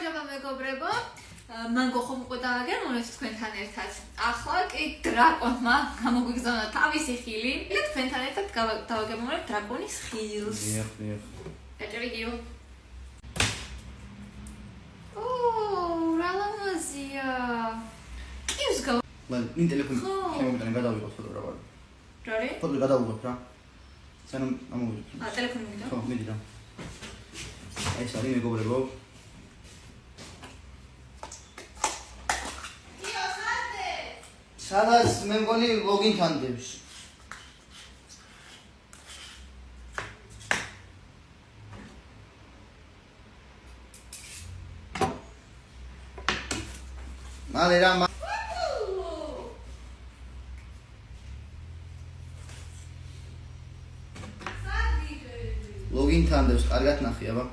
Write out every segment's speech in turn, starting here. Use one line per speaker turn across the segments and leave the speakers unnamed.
გამარჯობა მეგობრებო. მან გოხომ უკვე დააგემოვნეთ თქვენთან ერთად. ახლა კი დრაკონმა გამოგვიგზავნა თავისი ხილი. და თქვენთან ერთად დავაგემოვნებთ დრაკონის ხილს.
დიახ.
გაჭირიგიო. რა ლამაზია. კი ვსგავ.
მან ტელეფონი შემოვიტანე გადავიღოთ ფოტო რა ვარ.
რა?
ფოტო გადავიღოთ რა. სანამ ამოვიდეთ.
ტელეფონი მიდო.
ხო, მიდი რა. აი ეს არის მეგობრებო. სადაც მე მგონი ლოგინთან დევს. მალე რა ლოგინთან დევს, კარგად ნახე აბა.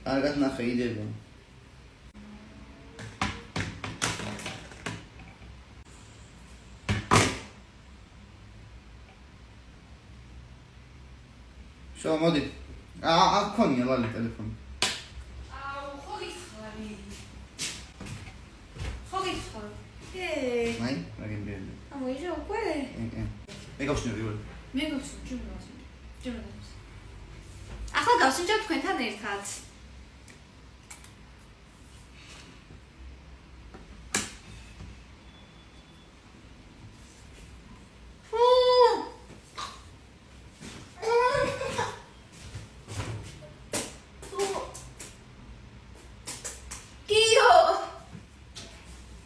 კარგად ნახე იდება. შო მოდი. აქ ქონია ლალი ტელეფონი.
ხო გიხარი.
აი, მაგენ.
ამოიჟე უკვე?
მე გავშინე ვარ.
მე გავსინჯო. ახლა გავსინჯო თქვენთან ერთად.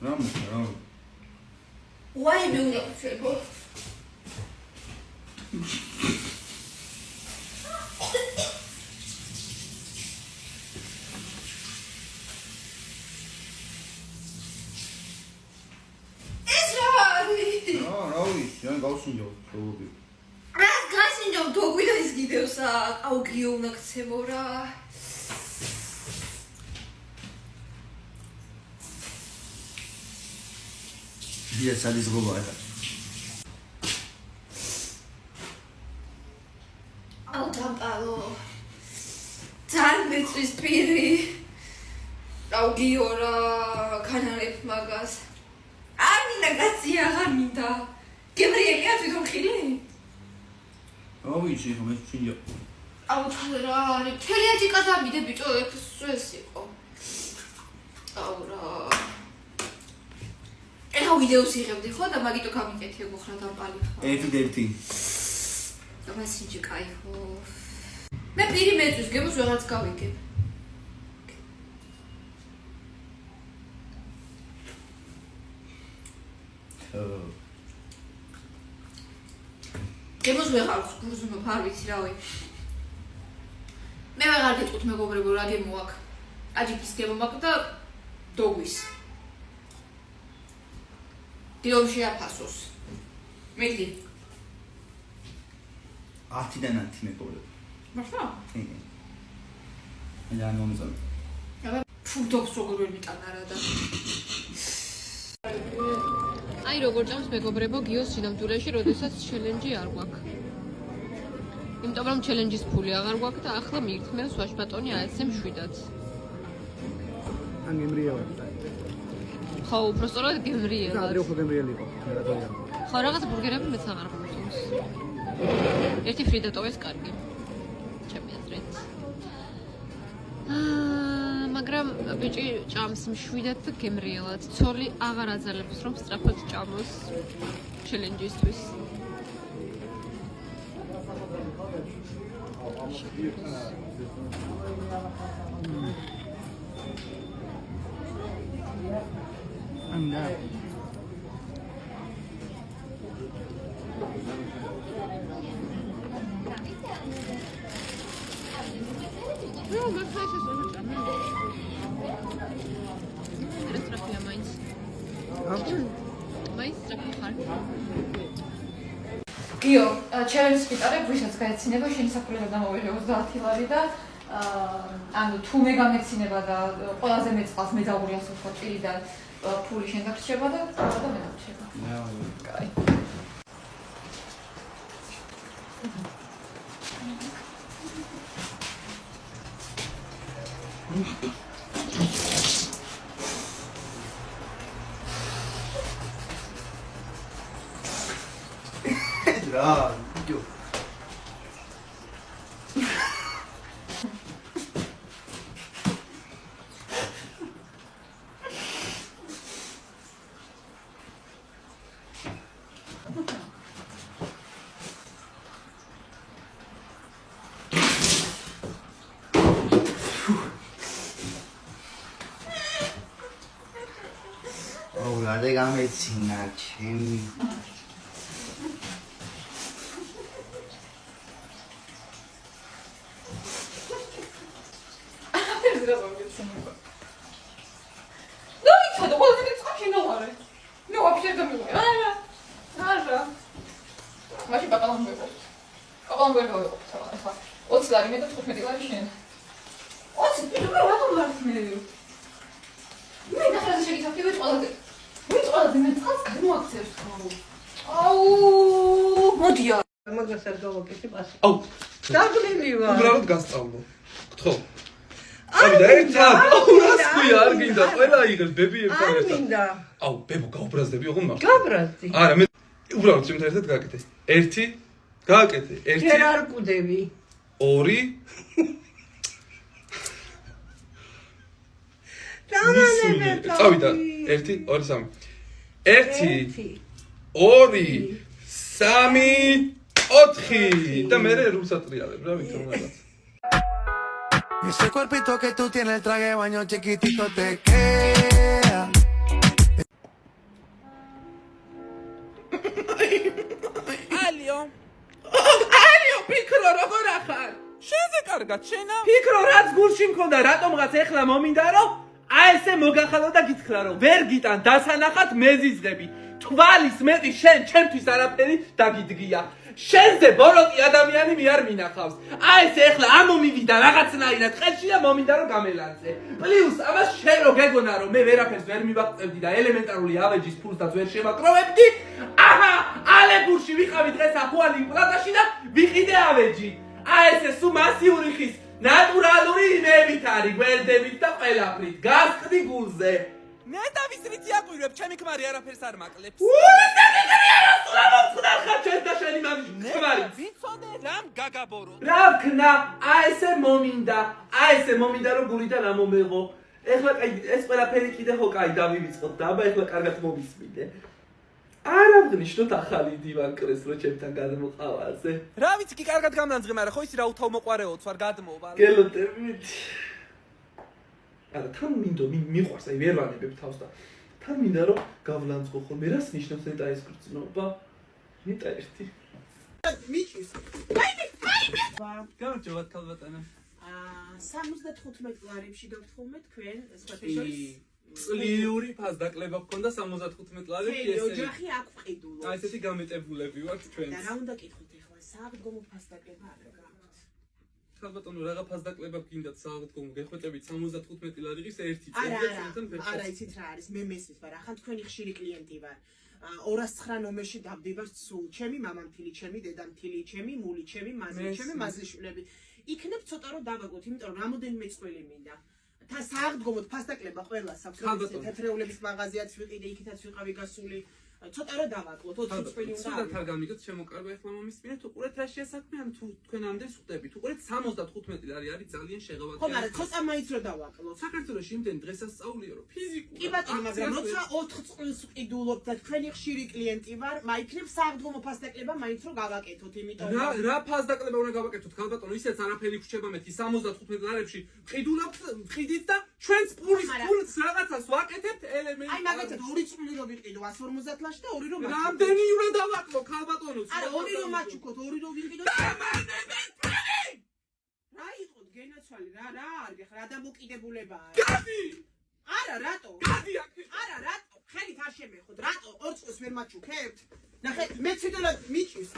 Ram.
Why do you trouble?
Yan გავსინჯო, როგორი.
რა გასინჯო, თუ გვიდა ის გიდევსა, აუგიო უნდა ქცევო რა.
დიახ, სადის გობა ახლა.
აუ დამპალო. ძალიან მეწვის პირი. აუგიო რა, განარებ მაგას. არ მინდა გაცი აღარ მინდა. გემრიელია თვითონ ხილი?
ავიჩი ხომ ეს ჩინჯო.
აუ რა, მთელი აჯიკა დამიდე ბიჭო, ეს იყო. აუ რა. ეხა ვიდეოს იღებდი ხო და მაგიტო გამიკეთე გოხრა დამპალი ხარ.
ერთი.
დავასინჯი კაი ხო. მე პირი მეწვის გემოს ვეღარც გავიგებ. გემოს ვეღარ გურზუმობ, არ ვიცი რავი. მე ვეღარ გეტყვით მეგობრებო რა გემო აქვს. აჯიკის გემო მაქვს და დოგვის. დილომ შეაფასოს. მიდი.
10-დან 10 მეგობრებო.
მართლა?
მე ძალიან მომწონს.
აბა ფუდობს როგორ ვერ მიტანა რა და. აი როგორ ჭამს მეგობრებო გიოს სინამდვილეში, როდესაც ჩელენჯი არ გვაქვს. იმიტომ რომ ჩელენჯის ფული აღარ გვაქვს და ახლა მიირთმევს ვაშბატონი აეცემ 7-ად.
ან გემრიელა.
ხო, უბრალოდ გემრიელა.
ადრე უფრო გემრიელი იყო.
ხო, რაღაც ბურგერები მეც აღარ მომწონს. ერთი ფრიდატოვეს კარგი. ჩემი აზრით. მაგრამ ბიჭი ჭამს 7-ად და გემრიელად. ცოლი აღარ აძალებს რომ სწრაფად ჭამოს ჩელენჯისთვის.
ანდა.
ნუ მაგას ეს უნდა ჭამე. ეს ტრაფია მაინც. მაინც ტრაფია. გიო, ჩელენჯს ვიტარებ, ვისაც გაეცინება შენი საფულება დამოვიღე 30 ლარი და ანუ თუ მე გამეცინება და ყველაზე მეწყავს მე დაურიასო ხო წილიდან ფული შენ დაგრჩება და მე დაგრჩება. კაი.
რა ბიჭო რა გამეცინა ჩემი
მაგას არ გავაკეთე პასი.
აუ,
დაგლილი ვარ.
უბრალოდ გასწავლო. გთხოვ. აი და ერთად, აუ რას ქვია, არ გინდა, ყველა იღებს ბებიებთან
არ
ერთად.
მინდა.
აუ, ბებო გაუბრაზდები ოღონდ მაგ.
გაბრაზდი.
არა, მე უბრალოდ ჩემთან ერთად გააკეთე. 1 გააკეთე. 1
შენ არ კვდები.
2
დამანებე.
წავიდა 1 2 3 1 2 3 4 და მე რუსად ტრიალებ რა ვიცი რომელსაც
Ese cuerpito que tú tienes, el traje de baño chiquitito te queda.
Alio, ფიქრო როგორ ახარ? შენზე კარგად შენა?
ფიქრო რაც გულში მქონდა, რატომღაც ეხლა მომინდა რომ აი ესე მოგახალო და გითხრა რომ ვერ გიტან დასანახად მეზიზღები. თვალის მეტი შენ ჩემთვის არაფერი დაგიდგია. შენზე ბოროტი ადამიანი მე არ მინახავს. აი ესე ეხლა ამომივიდა რაღაცნაირად ხელში და მომინდა რომ გამელანძე. პლუს ამას შენ რო გეგონა რომ მე ვერაფერს ვერ მივაღწევდი და ელემენტარული ავეჯის ფულსაც ვერ შევაკროვებდი, აჰა, ალეგურში ვიყავი დღეს ახუალი პლატაში და ვიყიდე ავეჯი. აი ესე სუ მასიური ხის ნატურალური იმებით არის გვერდებით და ყველაფრით. გასყდი გულზე.
მე დავისრიცი აკვირვებ, ჩემი ქმარი არაფერს არ მაკლებს. ვიცოდე რამ გაგაბორო.
რა ვქნა, აი ესე მომინდა რომ გულიდან ამომეღო. ეხლა კაი ეს ყველაფერი კიდე ხო კაი დავივიწყოთ და აბა ეხლა კარგად მომისმინე. არა ვღნიშნოთ ახალი დივან კრესლო ჩემთან გადმოყავაზე.
რა ვიცი კი კარგად გამლანძღე, მაგრამ ხო ისი რა უთავ მოყარეოც ვარ გადმოვალ.
გელოდებით. არა თან მინდო მიყვარს აი ვერ ვანებებ თავს და თან მინდა რომ გავლანძღო ხოლმე რას ნიშნავს ნეტაის გრძნობა? ნეტა ერთი.
მიჭის.
გამარჯობათ ქალბატონო.
75 ლარებში გავთხოვმე თქვენ სპეციალისტ.
წლიური ფასდაკლება გქონდა 75 ლარებში
ეს
ესე.
ოჯახი აქ ვყიდულობ.
აი ესეთი გამეტებულები ვართ ჩვენ.
და რა უნდა კითხოთ ახლა? სააღდგომო ფასდაკლება არ გაქვთ.
ქალბატონო რაღა ფასდაკლება გინდათ სააღდგომო გეხვეწებით 75 ლარიღის ერთი
არა იცით რა არის მე მესმის ვარ ახლა თქვენი ხშირი კლიენტი ვარ 209 ნომერში დავდივარ სულ ჩემი მამამთილი ჩემი დედამთილი ჩემი მული ჩემი მაზლი ჩემი მაზლიშვილები იქნებ ცოტა რომ დავაგოთ იმიტომ რომ რამოდენიმე წველი მინდა და სააღდგომოდ ფასდაკლება ყველა საფრთხის თეთრეულების მაღაზიაც ვიყიდე იქითაც ვიყავი გასული ცოტა რომ დავაკლოთ 20 წელი უნდა
სულად არ გამიგოთ შემოკარგო ახლა მომისმინეთ უყურეთ რა შეასაქმე ან თუ თქვენ ამდენს ხვდებით უყურეთ 75 ლარი არის ძალიან შეღავათი
ხო მაგრამ ცოტა მაინც რომ დავაკლოთ
საქართველოში იმდენ დღესასწაულია რომ ფიზიკურად
კი ბატონო მაგრამ როცა 4 წელს ვყიდულობ და თქვენი ხშირი კლიენტი ვარ მაიქნებ სააღდგომო ფასდაკლება მაინც რომ გავაკეთოთ იმიტომ
რა ფასდაკლება უნდა გავაკეთოთ ქალბატონო ისეც არაფერი გრჩება მეთი 75 ლარებში ვყიდით და ჩვენს ფულს რაღაცას ვაკეთებთ ელემენტი
აი მაგათაც 2 წული რო ვიყიდო 150 ლარში და 2 რო
რამდენი უნდა დავაკლო ქალბატონო
არა 2 რო მაჩუქოთ 2 რო ვიყიდო რა იყოთ გენაცვალი რა არ გეხ რა დამოკიდებულებაა
გადი
არა რატო
გადი აქ
არა რატო ხელით არ შემეხოთ რატო 2 წელს ვერ მაჩუქებთ ნახე მე ცუდად მიჭის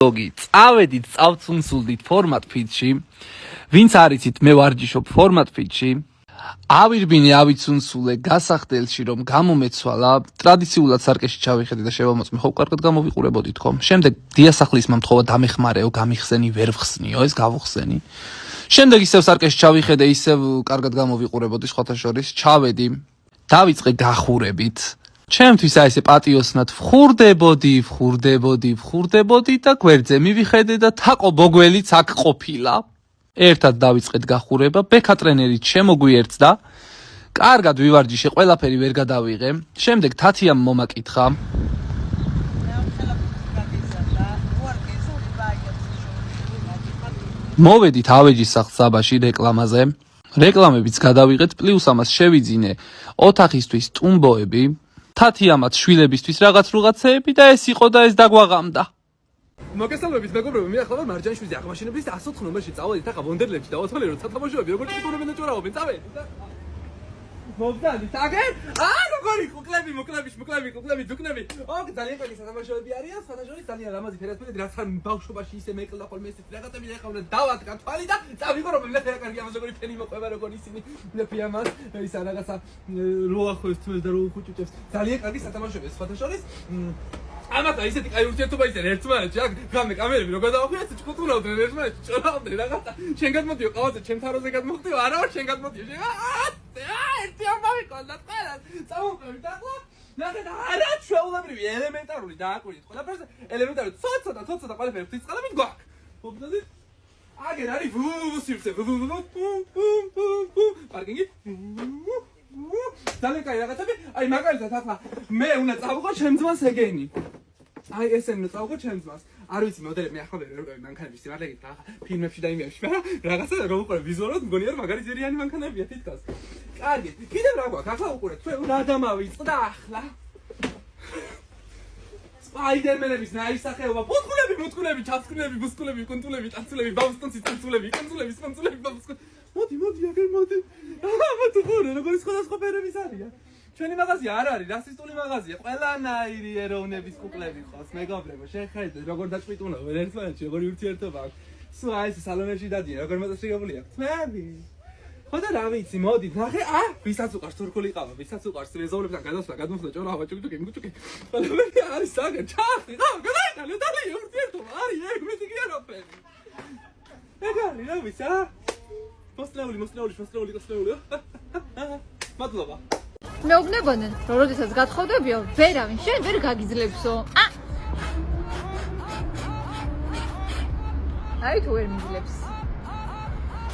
ლოგი წავედით წავწუნსულდით ფორმატ ფიტში ვინც არიცით მე ვარჯიშობ ფორმატ ფიტში ავირბინე ავიცუნსულე გასახდელში რომ გამომეცვალა ტრადიციულად სარკეში ჩავიხედე და შევამოწმე ხო კარგად გამოვიყურებოდით ხო შემდეგ დიასახლის მომთხოვა დამეხმარეო გამიხსენი ვერ ვხსნიო ეს გავხსენი შემდეგ ისევ სარკეში ჩავიხედე ისევ კარგად გამოვიყურებოდი სხვათა შორის ჩავედი დავიწყე გახურებით ჩემთვის აი ესე პატიოსნად ვხურდებოდი და გვერდზე მივიხედე და თაყო ბოგველიც აქ ყოფილა ერთად დავიწყეთ გახურება ბექა ტრენერით შემოგვიერთდა კარგად ვივარჯიშე ყველაფერი ვერ გადავიღე შემდეგ თათიამ მომაკითხა მოვედით ავეჯის სახლ-საბაში რეკლამაზე რეკლამებიც გადავიღეთ პლუს ამას შევიძინე ოთახისთვის ტუმბოები თათიამაც შვილებისთვის რაღაცეები და ეს იყო და ეს დაგვაღამდა
მოგესალმებით მეგობრებო, მე ახლა ვარ მარჯანიშვილის აღმაშენებლის 104 ნომერში წავედით ახლა ვონდერლენდში და ვათვალე რომ სათამაშოები როგორ ჭკურობენ და ჭორავობენ წავედით და მოვდანით აგერ როგორი მოკლები დუკნები ოღ ძალიან კარგი სათამაშოები არიან სხვათა შორის ძალიან ლამაზი ფერადფერად რაც არ ბავშვობაში ისე მეკლდა ხოლმე ესეთი რაღაცები და ახლა უნდა დავადგა თვალი და წავიღო რომ მე კარგი ამას როგორი ფენი მოყვება როგორ ისინი ფიამას ისა რაღაცა როახოს თვეს და რო ხუჭუჭებს ძალიან კარგი სათამაშოები სხვათა შორის ამათა ისეთი კაი ურთიერთობა ისე ერთმანეთში აქ გამე კამერები რო გადავახვიე ეს ჭკუტურავდნენ ერთმანეთში ჭორავდნენ რაღაცა შენ გადმოდიო ყავაზე ჩემ თაროზე გადმოხდიო არა შენ გადმოდიო შენ ერთი ამბავი კონდა ყველა წამოყვებით ახლა ნახეთ არა ჩვეულებრივი ელემენტარული დააკვირდით ყველაფერს ელემენტარული ცოტა ყველაფერი ღვთისწყალებით გვაქვს მოგდადით აგერ არის სივრცე პარკინგი ძალიან კაი რაღაცები აი მაგალითად ახლა მე უნდა წავიღო ჩემ ძმას ეგენი აი ესე უნდა წავიღო ჩემ ძმას არ ვიცი მოდელები მე ახლა ვერ ვიყავი მანქანების სიმართლე ახლა ფილმებში და იმებში რაღაცა რომ უყურე ვიზუალურად მგონი რომ მაგარი ძერიანი მანქანებია თითქოს კარგი კიდევ რა გვაქვს ახლა უყურეთ ჩვენ რა დამავიწყდა ახლა სპაიდერმენების ნაირსახეობა მოტკუნები ჩაცკუნები ბუსკულები კუნტულები ტანცულები ბავსტონცის ტანცულები კუნტულები სპონცულები ბავსკულები მოდი აგერ მოდი ამათუ ხურე როგორი სხვადასხვა ფერების არიან ჩვენი მაღაზია არ არის რასისტული მაღაზია ყველანაირი ეროვნების კუკლები ყავს მეგობრებო შეხედეთ როგორ დაჭვიტუნა ერთმანეთში როგორი ურთიერთობა აქვს სულ აი ეს სალონებში დადიან როგორ მოწესრიგებული აქვს თმები ხო და რა ვიცი მოდით ნახე ვისაც უყარს თურქული ყავა ვისაც უყარს რეზოლვებთან გადასვლა გადმოსვლა ჭორავა ჭუკჭუკი ყველაფერი არის აგერ ჩახტი რა გადაიტანე დალი ურთიერთობა არის ეგ მეტი კი არაფერი ეგ არის რა ვიცი მოსწრეული მადლობა
მეუბნებოდნენ რომ როდესაც გათხოვდებიო ვერავინ შენ ვერ გაგიძლებსო აი თუ ვერ მიძლებს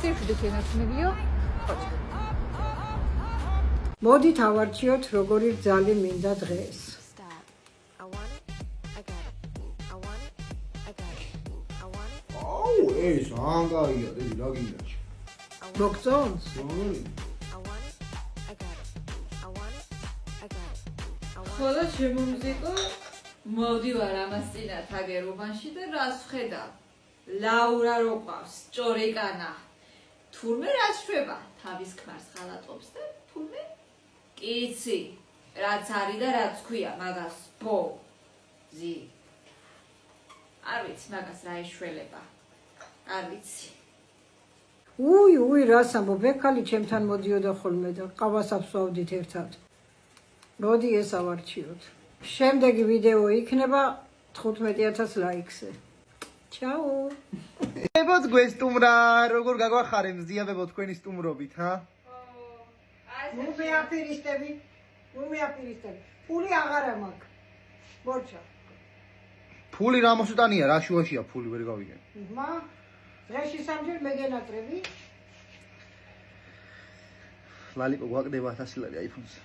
სირფიდე ქენაცნებიო
მოდით ავარჩიოთ როგორი რძალი მინდა დღეს
ეს ანგაია რა გინდა
მოგწონს
ხოლო შემომზიყო მოვდივარ ამას წინათ აგერობაში და რას ვხედავ ლაურა რო ყავს ჭორეკანა თურმე რას შვება თავის ქმარს ხალატობს და თურმე კიცი რაც არის და რაც ქვია მაგას ბო-ზი არ ვიცი მაგას რა ეშველება არ ვიცი
უი რას ამბობ ბექალი ჩემთან მოდიოდა ხოლმე და ყავას აფსვავდით ერთად მოდი ეს ავარჩიოთ შემდეგი ვიდეო იქნება 15000 ლაიქზე ჩაო
ებოთ გვესტუმრა როგორ გაგვახარე მზიაბებო თქვენი სტუმრობით
მუმეაპირისტები ფული აღარა მაქვს მორჩა
ფული რამოსუტანია რა შუაშია ფული ვერ გავიგე
მა დღეში სამჯერ მეგენატრები
ლალიკო გვაყდება 1000 ლარი აიფონს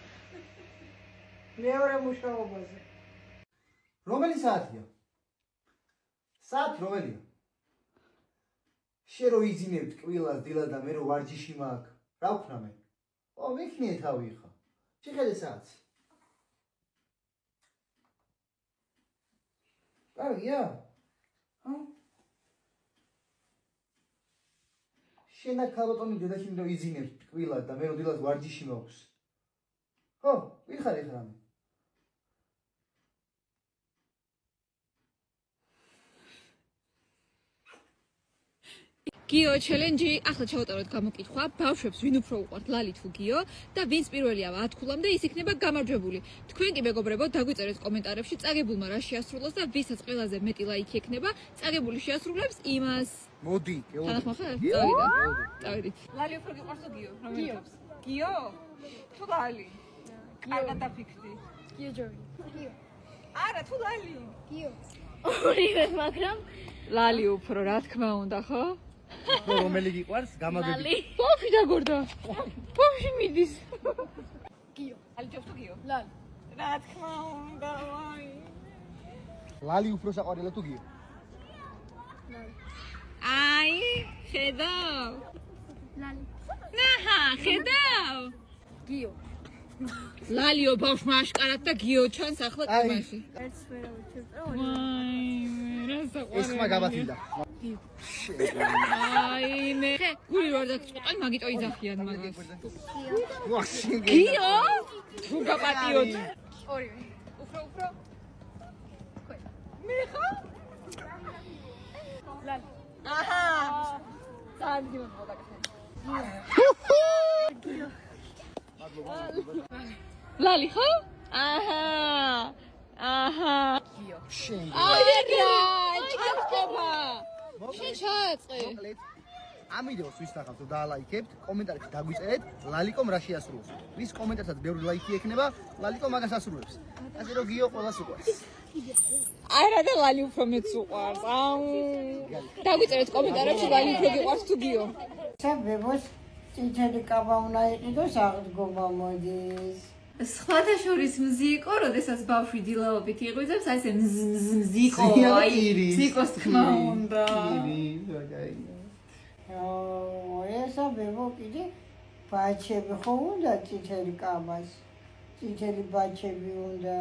მეორე მუშაობაზე
რომელი საათია საათი რომელია შე რო იზინებ ტკვილას დილას და მე რო ვარჯიში მაქვს რა ვქნა მე მიქნიე თავი ხა შეხედე საათი კარგია შენა ქალბატონი დედაშენ რო იზინებს ტკვილას და მე რო დილას ვარჯიში მაქვს ხო ვიხარ ეხლა
გიო ჩელენჯი, ახლა ჩავატაროთ გამოკითხვა, ბავშვებს ვინ უფრო უყვართ, ლალი თუ გიო და ვინც პირველია 10 ქულამდე ის იქნება გამარჯვებული. თქვენ კი მეგობრებო, დაგვიწერეთ კომენტარებში, წაგებულმა რა შეასრულოს და ვისაც ყველაზე მეტი ლაიქი ექნება, წაგებული შეასრულებს იმას.
მოდი,
თანახმახარ? წავიდით. ლალი უფრო გიყვარს თუ გიო? რომელიცაც? გიო? თუ ლალი? კარგად დაფიქრდი.
გიო ჯორი. გიო.
არა, თუ ლალი.
გიო. ორივე, მაგრამ
ლალი უფრო, რა თქმა უნდა, ხო?
რომელი გიყვარს? გამაგები.
ლალი.
ბავშვი დაგორდა. ბავშვი მიდის.
გიო.
ლალი ჯობს თუ გიო?
ლალი.
რა თქმა უნდა, ვაი.
ლალი უფრო საყვარელი თუ გიო?
აი, ხედავ.
ლალი.
ნაჰა, ხედავ.
გიო.
ლალიო ბავშვმა აშკარად და გიო ჩანს ახლა ტემაში.
ერთს ვერ ავიჩერდა.
ვაი, რა საყვარელი.
ეს ხმა გაბათილდა.
აი, მე გული ვარ დაგწყიტან, მაგიტო იძახიან მაგას.
ვახში.
გიო? თუ გაპატიოთ.
ორივე.
უფრო. მე ხო?
ლალი.
აჰა. ძალიან გიო მოგაკეთე.
გიო.
ლალი ხო? აჰა.
გიო.
აი, ჩაწყობა. შენ ჩაწყე.
მოკლედ ამ ვიდეოს ვის ნახავთ და დაალაიქებთ, კომენტარებში დაგვიწერეთ ლალიკომ რა შეასრულოს. ვის კომენტარსაც ბევრი ლაიქი ექნება, ლალიკო მაგას ასრულებს. ასე რომ გიო ყველას უყვარს.
არა და ლალი უფრო მეც უყვარს. აუ. დაგვიწერეთ კომენტარებში ლალი უფრო გიყვარს თუ გიო.
ბებოს წითელი კაბა უნდა იყიდოს, აღდგომა მოდის.
სხვათა შორის მზიკო, როდესაც ბავშვი დილაობით იღვიძებს, აი ესე მზიკო, აი მზიკოს თქმა უნდა.
ესა ბებო კიდე ბაჩები ხო უნდა წითელი კაბას, წითელი ბაჩები უნდა.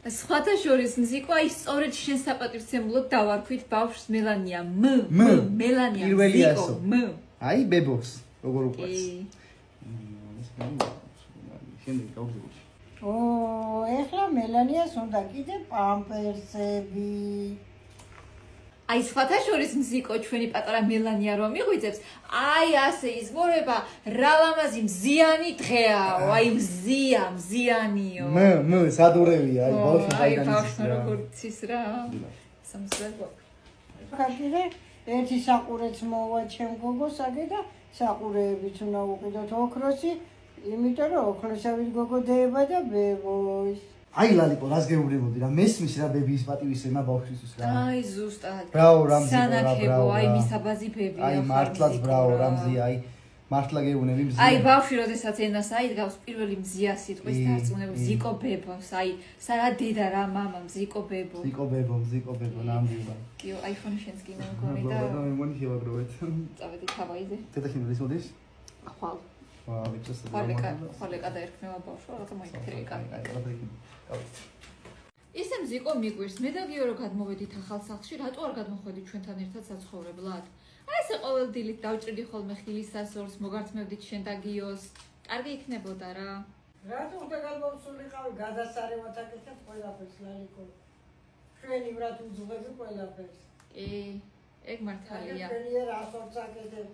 სხვათა შორის მზიკო, აი სწორედ შენ საპატივცემულოდ დავარქვით ბავშვს მელანია მელანია
პირველია
მზიკო
ასო. აი ბებოს როგორ უყვარს. შემდეგ გავგზავნე.
ეხლა მელანიას უნდა კიდე პამპერსები.
აი სხვათა შორის მზიკო ჩვენი პატარა მელანია რომ იღვიძებს, აი ასე იზღორება რა ლამაზი მზიანი დღეაო, აი მზიანიო.
სადურევია, აი ბავშვი
აი ბავშვი როგორ ცის რა. სამსრაგო.
ხაჭირე ერთი საყურეც მოვა ჩემ გოგოსაგე და საყურეებიც უნდა უყიდოთ ოქროსი, იმიტომ რომ ოქროსავით გოგო დაება და ბებოს.
აი ლალიკო, რას გეუბნებოდი რა მესმის რა ბებიის პატივისცემა ბავშვისთვის რა.
აი ზუსტად.
ბრავო რამზი რა
სანახებო,
ბრავო.
აი მისაბაზი ბებია.
აი მართლაც ბრავო რამზია, აი მართლა გეუბნები მზია.
აი ბავშვი როდესაც ენას აიდგავს პირველი მზია სიტყვის დარწმუნებას, ზიკო ბებოს, აი სარა დედა რა მამა მზიკო ბებო.
ზიკო ბებო, ნამდვილად.
კიო, აიფონი შენს კი მოგონი და
მე მგონი შევაგროვეთ.
წავედი თავაიზე.
თეთრ ხინელის მოდის?
ხვალ.
ვაუ, ეცეს და
ხვალეკა დაერქმევა ბავშვო, რაღაცა მოიქცე კარი. ისე მზიკო მიგვირს, მე და გიო რო გადმოვედით ახალ სახლში, რატო არ გადმოხვედით ჩვენთან ერთად საცხოვრებლად? აი ესე ყოველ დილით დავჭრდი ხოლმე ხილის სასორს, მოგართმევდით შენ და გიოს. კარგი იქნებოდა რა.
რატო უნდა გამოვსულიყავი გადასარევად აკეთებ ყველაფერს ლალიკო. ჩვენი ბრათ უძღვები ყველაფერს.
კი, ეგ მართალია.
ჩვენი რასორს აკეთებ.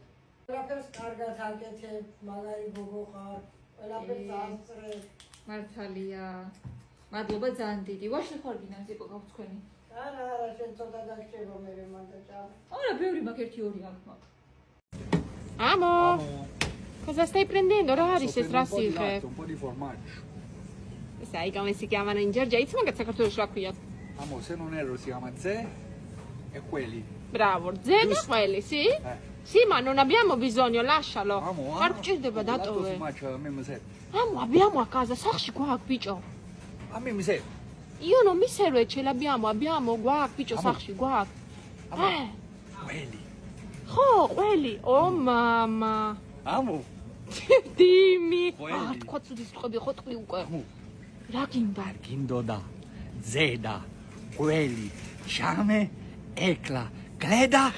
ყველაფერს კარგად აკეთებ, მაგარი გოგო ხარ. ყველაფერს ასწრებ.
მართალია. მადლობა ძალიან დიდი. ვაშლი ხარ გინდა ზიკო გავწქვენი.
არა, შენ ცოტა დაგჭირო მე მანდ ჭამ.
არა, ბევრი მაქვს 1-2 აქ მაქვს.
Amo! Cosa stai prendendo? Raris e strassighe.
Un po' di formaggio.
Sai come si chiamano in Georgia? Io non cazzo cartone sulla qui.
Amo, se non erro si chiama Ze e quelli.
Bravo, Zed e quelli, sì? Sì, ma non abbiamo bisogno, lascialo.
Amo,
Guarda, c'è dove da
L'altro
dove?
formaggio a me mi serve.
Amo, abbiamo a casa, sacci qua, piccio.
A me mi serve.
Io non mi serve, ce l'abbiamo, abbiamo, guarda, piccio, sacci, guarda.
Quelli.
Oh, quelli. Oh, mamma.
Amo.
Dimmi.
Quelli.
Ah, cazzo di scopi, hotli uque.
Amo.
Raginda.
Kindoda. Zeda. Quelli. Ciame. Ekla. Gleda.